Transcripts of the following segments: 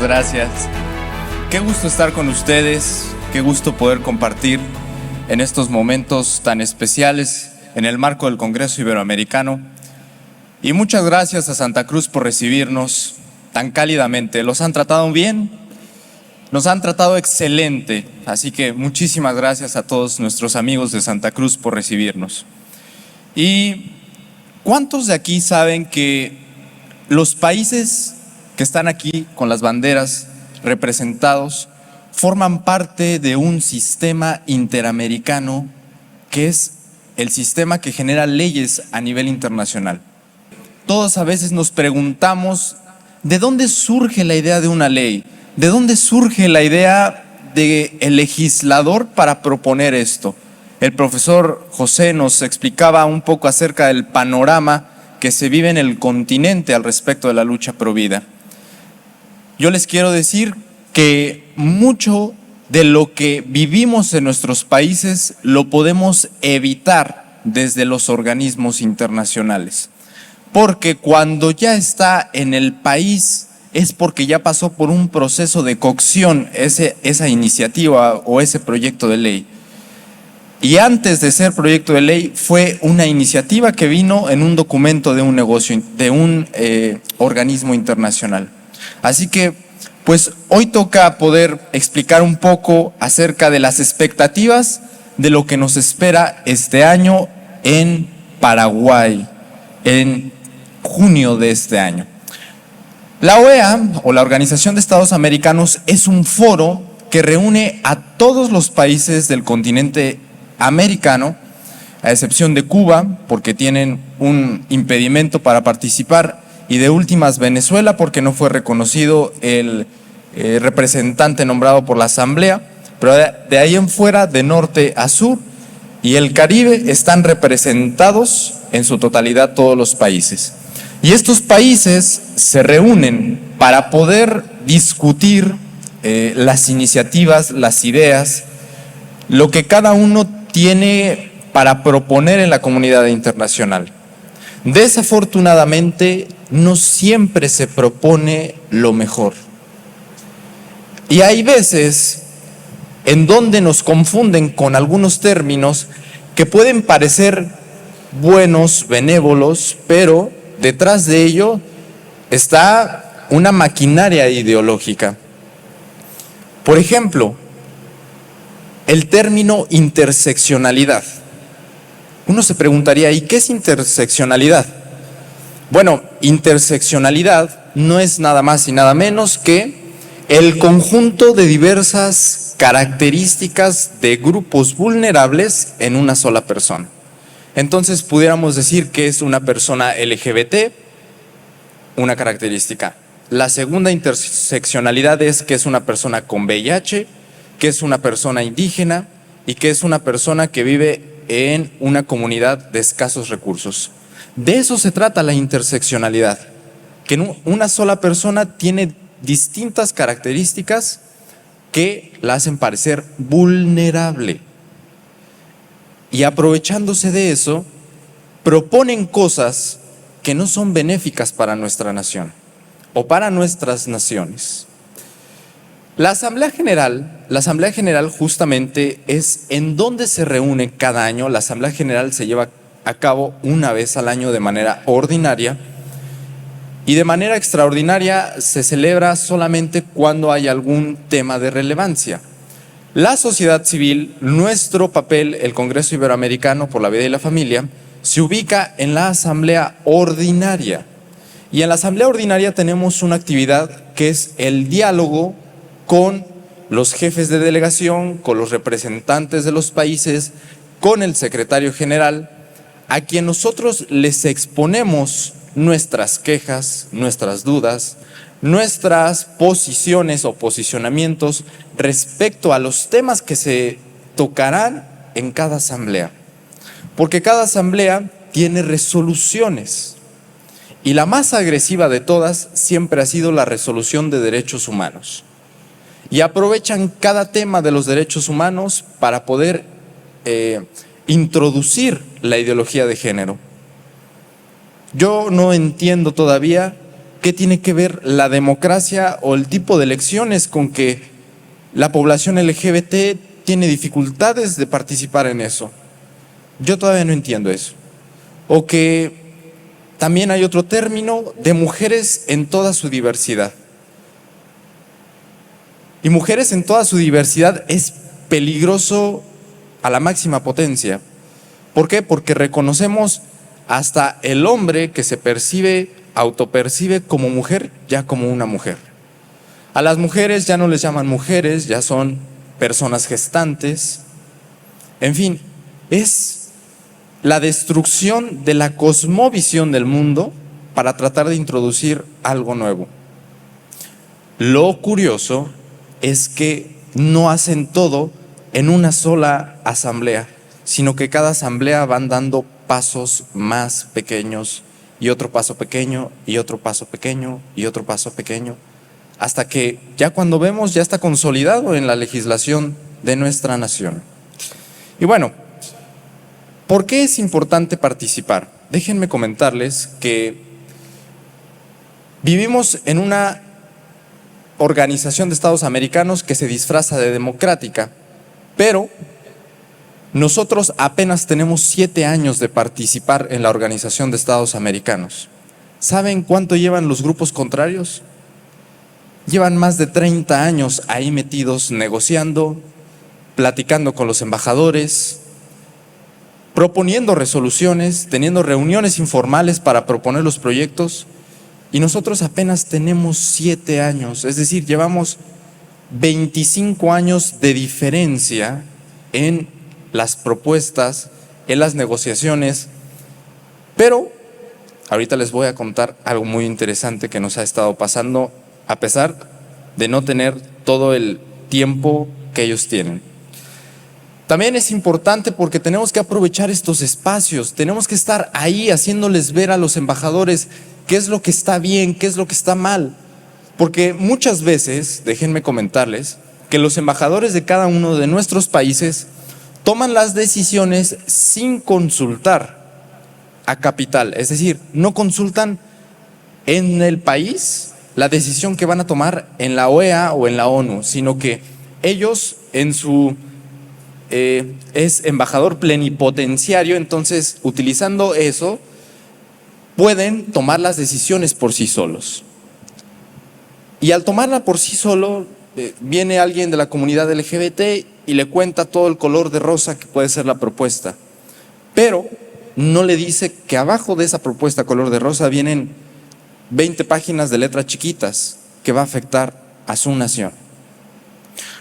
gracias. Qué gusto estar con ustedes, qué gusto poder compartir en estos momentos tan especiales en el marco del Congreso Iberoamericano. Y muchas gracias a Santa Cruz por recibirnos tan cálidamente. Los han tratado bien, nos han tratado excelente, así que muchísimas gracias a todos nuestros amigos de Santa Cruz por recibirnos. ¿Y cuántos de aquí saben que los países que están aquí con las banderas representados forman parte de un sistema interamericano que es el sistema que genera leyes a nivel internacional? Todos a veces nos preguntamos ¿de dónde surge la idea de una ley? ¿De dónde surge la idea del legislador para proponer esto? El profesor José nos explicaba un poco acerca del panorama que se vive en el continente al respecto de la lucha pro vida. Yo les quiero decir que mucho de lo que vivimos en nuestros países lo podemos evitar desde los organismos internacionales. Porque cuando ya está en el país es porque ya pasó por un proceso de cocción esa iniciativa o ese proyecto de ley. Y antes de ser proyecto de ley fue una iniciativa que vino en un documento de un negocio, de un organismo internacional. Así que pues hoy toca poder explicar un poco acerca de las expectativas de lo que nos espera este año en Paraguay, en junio de este año. La OEA, o la Organización de Estados Americanos, es un foro que reúne a todos los países del continente americano, a excepción de Cuba, porque tienen un impedimento para participar, y de últimas Venezuela, porque no fue reconocido el representante nombrado por la Asamblea, pero de ahí en fuera, de norte a sur, y el Caribe, están representados en su totalidad todos los países. Y estos países se reúnen para poder discutir las iniciativas, las ideas, lo que cada uno tiene para proponer en la comunidad internacional. Desafortunadamente, no siempre se propone lo mejor. Y hay veces en donde nos confunden con algunos términos que pueden parecer buenos, benévolos, pero detrás de ello está una maquinaria ideológica. Por ejemplo, el término interseccionalidad. Uno se preguntaría, ¿y qué es interseccionalidad? Bueno, interseccionalidad no es nada más y nada menos que el conjunto de diversas características de grupos vulnerables en una sola persona. Entonces pudiéramos decir que es una persona LGBT, una característica. La segunda interseccionalidad es que es una persona con VIH, que es una persona indígena y que es una persona que vive en una comunidad de escasos recursos. De eso se trata la interseccionalidad, que una sola persona tiene distintas características que la hacen parecer vulnerable. Y aprovechándose de eso, proponen cosas que no son benéficas para nuestra nación o para nuestras naciones. La Asamblea General justamente es en donde se reúne cada año. La Asamblea General se lleva a cabo una vez al año de manera ordinaria y de manera extraordinaria se celebra solamente cuando hay algún tema de relevancia. La sociedad civil, nuestro papel, el Congreso Iberoamericano por la Vida y la Familia, se ubica en la Asamblea Ordinaria. Y en la Asamblea Ordinaria tenemos una actividad que es el diálogo con los jefes de delegación, con los representantes de los países, con el secretario general, a quien nosotros les exponemos nuestras quejas, nuestras dudas, nuestras posiciones o posicionamientos respecto a los temas que se tocarán en cada asamblea. Porque cada asamblea tiene resoluciones y la más agresiva de todas siempre ha sido la resolución de derechos humanos. Y aprovechan cada tema de los derechos humanos para poder introducir la ideología de género. Yo no entiendo todavía ¿qué tiene que ver la democracia o el tipo de elecciones con que la población LGBT tiene dificultades de participar en eso? Yo todavía no entiendo eso. O que también hay otro término de mujeres en toda su diversidad. Y mujeres en toda su diversidad es peligroso a la máxima potencia. ¿Por qué? Porque reconocemos hasta el hombre que se autopercibe como mujer, ya como una mujer. A las mujeres ya no les llaman mujeres, ya son personas gestantes. En fin, es la destrucción de la cosmovisión del mundo para tratar de introducir algo nuevo. Lo curioso es que no hacen todo en una sola asamblea, sino que cada asamblea van dando pasos más pequeños y otro paso pequeño y otro paso pequeño y otro paso pequeño, hasta que ya cuando vemos ya está consolidado en la legislación de nuestra nación. Y bueno, ¿por qué es importante participar? Déjenme comentarles que vivimos en una organización de Estados americanos que se disfraza de democrática, pero nosotros apenas tenemos 7 años de participar en la Organización de Estados Americanos. ¿Saben cuánto llevan los grupos contrarios? Llevan más de 30 años ahí metidos, negociando, platicando con los embajadores, proponiendo resoluciones, teniendo reuniones informales para proponer los proyectos, y nosotros apenas tenemos 7 años, es decir, llevamos 25 años de diferencia en las propuestas, en las negociaciones. Pero ahorita les voy a contar algo muy interesante que nos ha estado pasando a pesar de no tener todo el tiempo que ellos tienen. También es importante porque tenemos que aprovechar estos espacios, tenemos que estar ahí haciéndoles ver a los embajadores qué es lo que está bien, qué es lo que está mal. Porque muchas veces, déjenme comentarles, que los embajadores de cada uno de nuestros países toman las decisiones sin consultar a capital, es decir, no consultan en el país la decisión que van a tomar en la OEA o en la ONU, sino que ellos en su es embajador plenipotenciario, entonces utilizando eso pueden tomar las decisiones por sí solos. Y al tomarla por sí solo, viene alguien de la comunidad LGBT y le cuenta todo el color de rosa que puede ser la propuesta, pero no le dice que abajo de esa propuesta color de rosa vienen 20 páginas de letras chiquitas que va a afectar a su nación.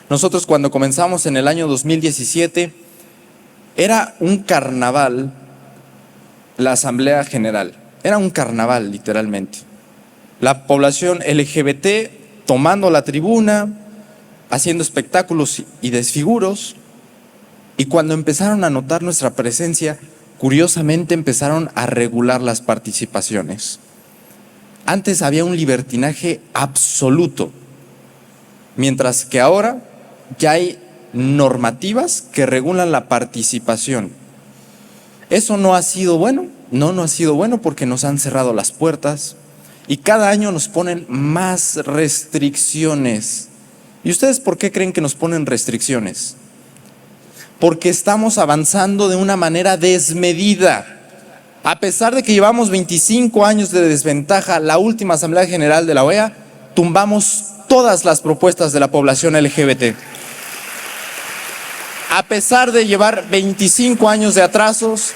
Nosotros cuando comenzamos en el año 2017, era un carnaval la Asamblea General, era un carnaval literalmente. La población LGBT tomando la tribuna, haciendo espectáculos y desfiguros, y cuando empezaron a notar nuestra presencia, curiosamente empezaron a regular las participaciones. Antes había un libertinaje absoluto, mientras que ahora ya hay normativas que regulan la participación. Eso no ha sido bueno, no ha sido bueno porque nos han cerrado las puertas y cada año nos ponen más restricciones. ¿Y ustedes por qué creen que nos ponen restricciones? Porque estamos avanzando de una manera desmedida. A pesar de que llevamos 25 años de desventaja, la última Asamblea General de la OEA, tumbamos todas las propuestas de la población LGBT. A pesar de llevar 25 años de atrasos,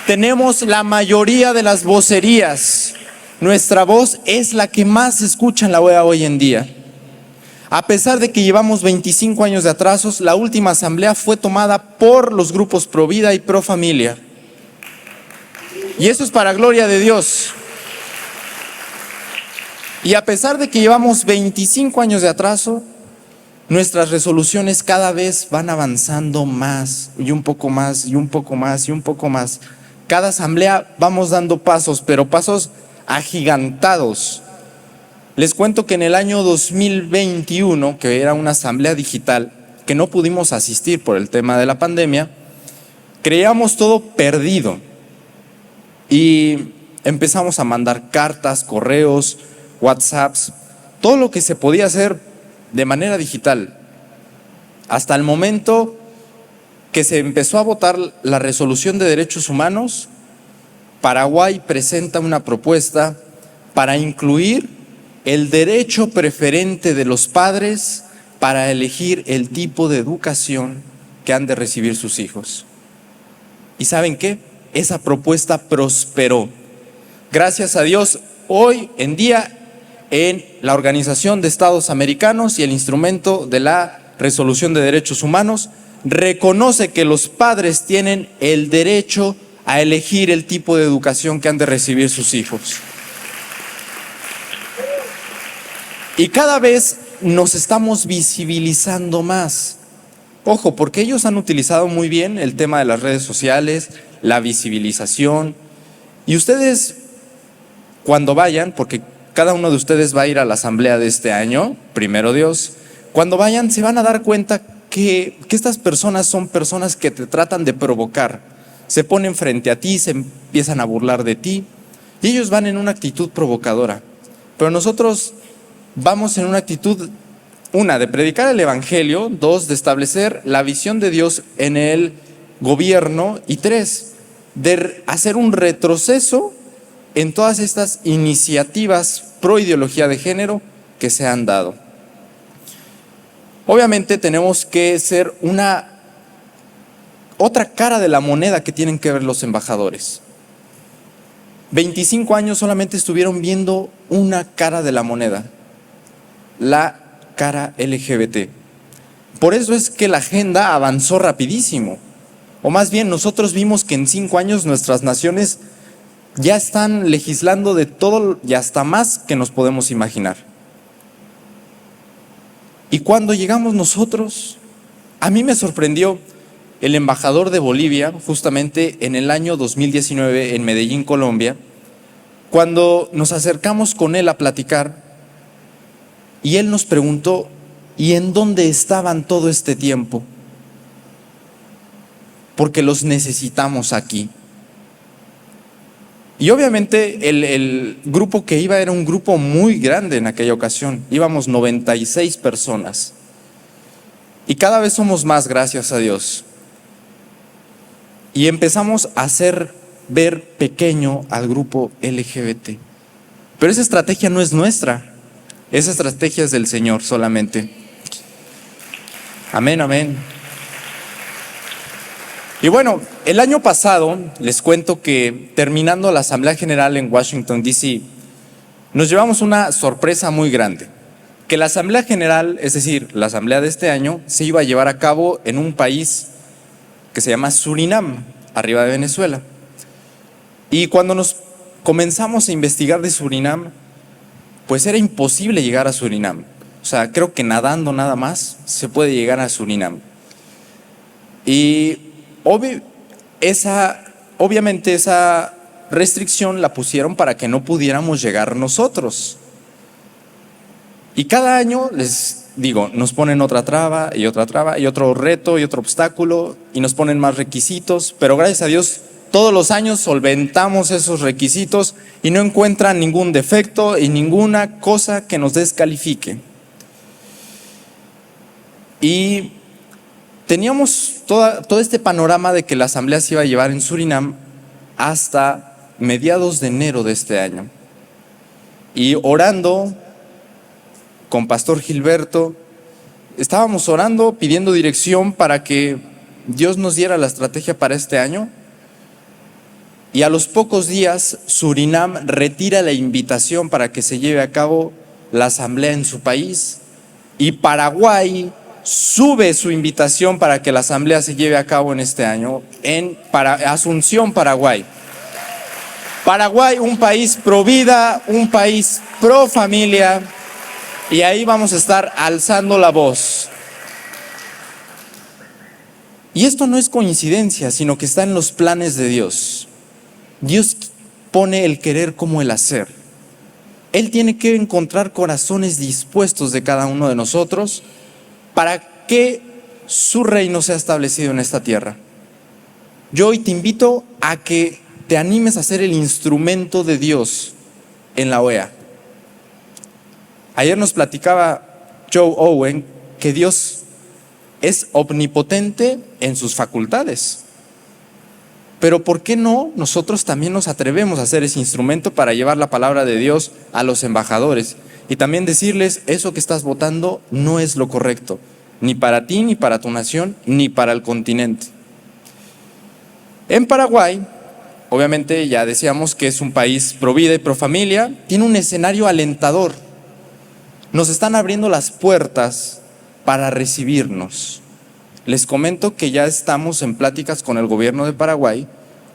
tenemos la mayoría de las vocerías. Nuestra voz es la que más se escucha en la OEA hoy en día. A pesar de que llevamos 25 años de atrasos, la última asamblea fue tomada por los grupos Pro Vida y Pro Familia. Y eso es para gloria de Dios. Y a pesar de que llevamos 25 años de atraso, nuestras resoluciones cada vez van avanzando más y un poco más y un poco más y un poco más. Cada asamblea vamos dando pasos, pero pasos agigantados. Les cuento que en el año 2021, que era una asamblea digital, que no pudimos asistir por el tema de la pandemia, creíamos todo perdido y empezamos a mandar cartas, correos, WhatsApps, todo lo que se podía hacer de manera digital. Hasta el momento que se empezó a votar la resolución de derechos humanos, Paraguay presenta una propuesta para incluir el derecho preferente de los padres para elegir el tipo de educación que han de recibir sus hijos. ¿Y saben qué? Esa propuesta prosperó. Gracias a Dios, hoy en día en la Organización de Estados Americanos y el instrumento de la Resolución de Derechos Humanos reconoce que los padres tienen el derecho a elegir el tipo de educación que han de recibir sus hijos. Y cada vez nos estamos visibilizando más. Ojo, porque ellos han utilizado muy bien el tema de las redes sociales, la visibilización. Y ustedes, cuando vayan, porque cada uno de ustedes va a ir a la asamblea de este año, primero Dios, cuando vayan se van a dar cuenta que estas personas son personas que te tratan de provocar. Se ponen frente a ti, se empiezan a burlar de ti, y ellos van en una actitud provocadora. Pero nosotros vamos en una actitud, una, de predicar el evangelio, dos, de establecer la visión de Dios en el gobierno, y tres, de hacer un retroceso en todas estas iniciativas pro ideología de género que se han dado. Obviamente tenemos que ser otra cara de la moneda que tienen que ver los embajadores. 25 años solamente estuvieron viendo una cara de la moneda, la cara LGBT. Por eso es que la agenda avanzó rapidísimo. O más bien, nosotros vimos que en 5 años nuestras naciones ya están legislando de todo y hasta más que nos podemos imaginar. Y cuando llegamos nosotros, a mí me sorprendió el embajador de Bolivia, justamente en el año 2019 en Medellín, Colombia, cuando nos acercamos con él a platicar, y él nos preguntó, ¿y en dónde estaban todo este tiempo? Porque los necesitamos aquí. Y obviamente el grupo que iba era un grupo muy grande en aquella ocasión. Íbamos 96 personas. Y cada vez somos más, gracias a Dios. Y empezamos a hacer ver pequeño al grupo LGBT. Pero esa estrategia no es nuestra. Esa estrategia es del Señor solamente. Amén, amén. Y bueno, el año pasado les cuento que terminando la Asamblea General en Washington, D.C., nos llevamos una sorpresa muy grande. Que la Asamblea General, es decir, la Asamblea de este año, se iba a llevar a cabo en un país que se llama Surinam, arriba de Venezuela. Y cuando nos comenzamos a investigar de Surinam, pues era imposible llegar a Surinam. O sea, creo que nadando nada más se puede llegar a Surinam. Y obviamente esa restricción la pusieron para que no pudiéramos llegar nosotros. Y cada año, les digo, nos ponen otra traba y otro reto y otro obstáculo, y nos ponen más requisitos, pero gracias a Dios todos los años solventamos esos requisitos y no encuentran ningún defecto y ninguna cosa que nos descalifique. Y teníamos todo este panorama de que la asamblea se iba a llevar en Surinam hasta mediados de enero de este año. Y orando con Pastor Gilberto, estábamos orando, pidiendo dirección para que Dios nos diera la estrategia para este año. Y a los pocos días, Surinam retira la invitación para que se lleve a cabo la asamblea en su país, y Paraguay sube su invitación para que la asamblea se lleve a cabo en este año en Asunción, Paraguay. Paraguay, un país pro vida, un país pro familia, y ahí vamos a estar alzando la voz. Y esto no es coincidencia, sino que está en los planes de Dios. Dios pone el querer como el hacer. Él tiene que encontrar corazones dispuestos de cada uno de nosotros para que su reino sea establecido en esta tierra. Yo hoy te invito a que te animes a ser el instrumento de Dios en la OEA. Ayer nos platicaba Joe Owen que Dios es omnipotente en sus facultades. Pero ¿por qué no nosotros también nos atrevemos a ser ese instrumento para llevar la palabra de Dios a los embajadores? Y también decirles, eso que estás votando no es lo correcto, ni para ti, ni para tu nación, ni para el continente. En Paraguay, obviamente ya decíamos que es un país pro vida y pro familia, tiene un escenario alentador. Nos están abriendo las puertas para recibirnos. Les comento que ya estamos en pláticas con el gobierno de Paraguay,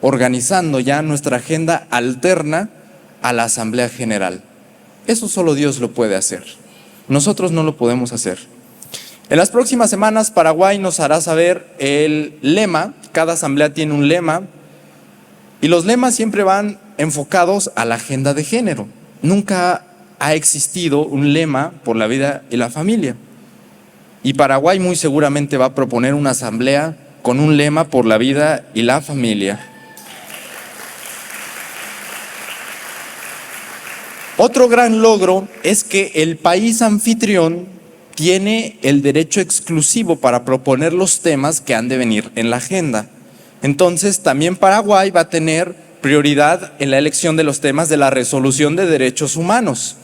organizando ya nuestra agenda alterna a la Asamblea General. Eso solo Dios lo puede hacer. Nosotros no lo podemos hacer. En las próximas semanas, Paraguay nos hará saber el lema. Cada asamblea tiene un lema. Y los lemas siempre van enfocados a la agenda de género. Nunca ha existido un lema por la vida y la familia. Y Paraguay muy seguramente va a proponer una asamblea con un lema por la vida y la familia. Otro gran logro es que el país anfitrión tiene el derecho exclusivo para proponer los temas que han de venir en la agenda. Entonces, también Paraguay va a tener prioridad en la elección de los temas de la resolución de derechos humanos.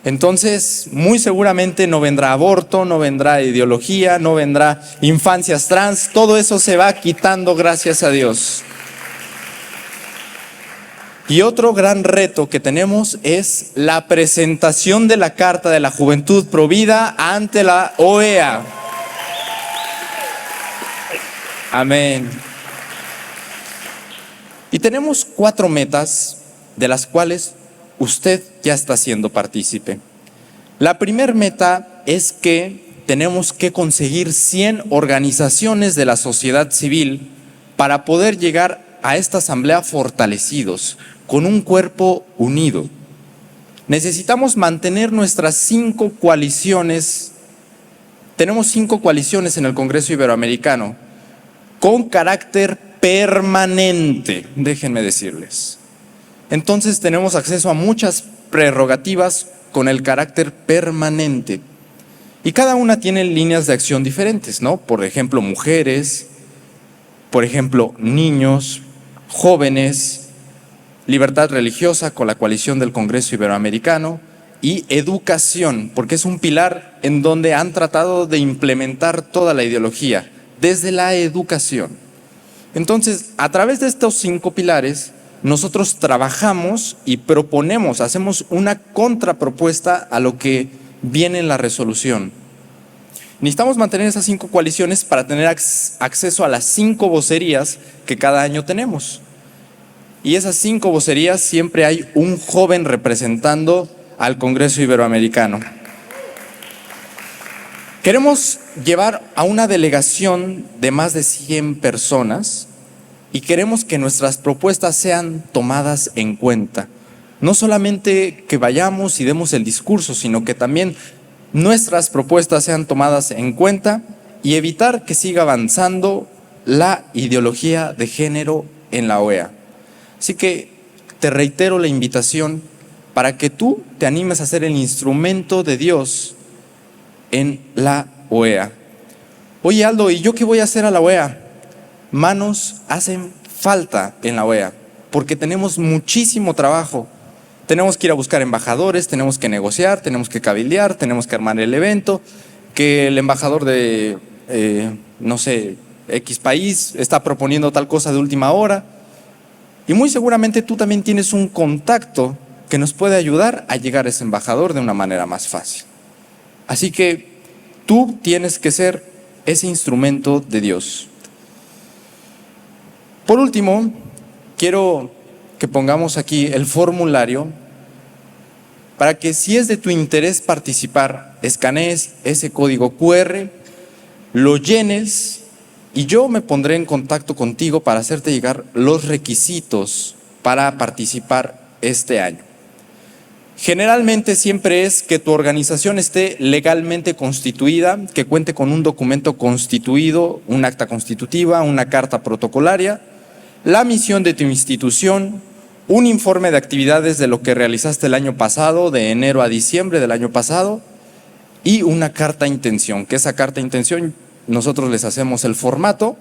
Entonces, muy seguramente no vendrá aborto, no vendrá ideología, no vendrá infancias trans, todo eso se va quitando, gracias a Dios. Y otro gran reto que tenemos es la presentación de la Carta de la Juventud Provida ante la OEA. Amén. Y tenemos 4 metas de las cuales usted ya está siendo partícipe. La primera meta es que tenemos que conseguir 100 organizaciones de la sociedad civil para poder llegar a esta asamblea fortalecidos, con un cuerpo unido. Necesitamos mantener nuestras 5 coaliciones. Tenemos 5 coaliciones en el Congreso Iberoamericano, con carácter permanente, déjenme decirles. Entonces tenemos acceso a muchas prerrogativas con el carácter permanente. Y cada una tiene líneas de acción diferentes, ¿no? Por ejemplo, mujeres, por ejemplo, niños, jóvenes, libertad religiosa con la coalición del Congreso Iberoamericano y educación, porque es un pilar en donde han tratado de implementar toda la ideología, desde la educación. Entonces, a través de estos 5 pilares, nosotros trabajamos y proponemos, hacemos una contrapropuesta a lo que viene en la resolución. Necesitamos mantener esas 5 coaliciones para tener acceso a las 5 vocerías que cada año tenemos. Y esas 5 vocerías siempre hay un joven representando al Congreso Iberoamericano. Queremos llevar a una delegación de más de 100 personas y queremos que nuestras propuestas sean tomadas en cuenta. No solamente que vayamos y demos el discurso, sino que también nuestras propuestas sean tomadas en cuenta y evitar que siga avanzando la ideología de género en la OEA. Así que te reitero la invitación para que tú te animes a ser el instrumento de Dios en la OEA. Oye, Aldo, ¿y yo qué voy a hacer a la OEA? Manos hacen falta en la OEA, porque tenemos muchísimo trabajo. Tenemos que ir a buscar embajadores, tenemos que negociar, tenemos que cabildear, tenemos que armar el evento, que el embajador de, X país está proponiendo tal cosa de última hora. Y muy seguramente tú también tienes un contacto que nos puede ayudar a llegar a ese embajador de una manera más fácil. Así que tú tienes que ser ese instrumento de Dios. Por último, quiero que pongamos aquí el formulario para que, si es de tu interés participar, escanees ese código QR, lo llenes y yo me pondré en contacto contigo para hacerte llegar los requisitos para participar este año. Generalmente siempre es que tu organización esté legalmente constituida, que cuente con un documento constituido, un acta constitutiva, una carta protocolaria, la misión de tu institución, un informe de actividades de lo que realizaste el año pasado, de enero a diciembre del año pasado, y una carta de intención, que esa carta de intención nosotros les hacemos el formato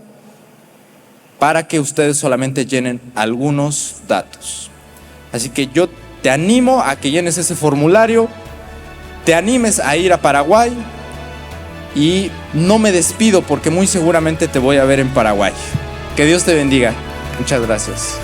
para que ustedes solamente llenen algunos datos. Así que yo te animo a que llenes ese formulario, te animes a ir a Paraguay, y no me despido porque muy seguramente te voy a ver en Paraguay. Que Dios te bendiga. Muchas gracias.